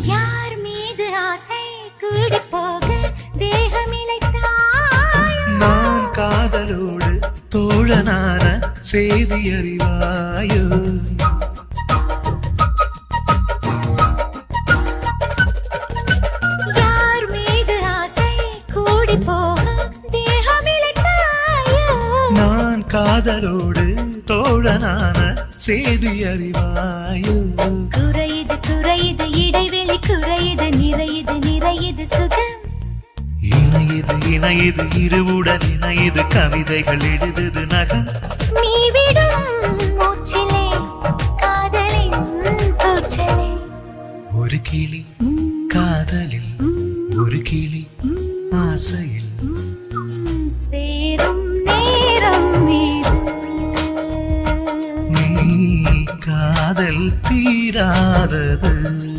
யார் மீது ஆசை கூடி போக தேகமிழைத்தாய் நான் காதலோடு தோழனான செய்தி அறிவாயோ யார் மீது ஆசை கூடி போக தேகமிழைத்தாய் நான் காதலோடு தோழனான செய்தி அறிவாயோ குறையுது குறையுது இடைவெளி குறையுது நிறையுது நிறையுது சுகம் இணையுது இணையுது இருவுடன் இணையுது கவிதைகள் எழுதுது நகம் நீ விடும் மூச்சிலே காதலின் கூச்சலே ஒரு கிளி காதலில் ஒரு கிளி ஆசையில் சேரும் நேரம் மீது நீ காதல் தீராதது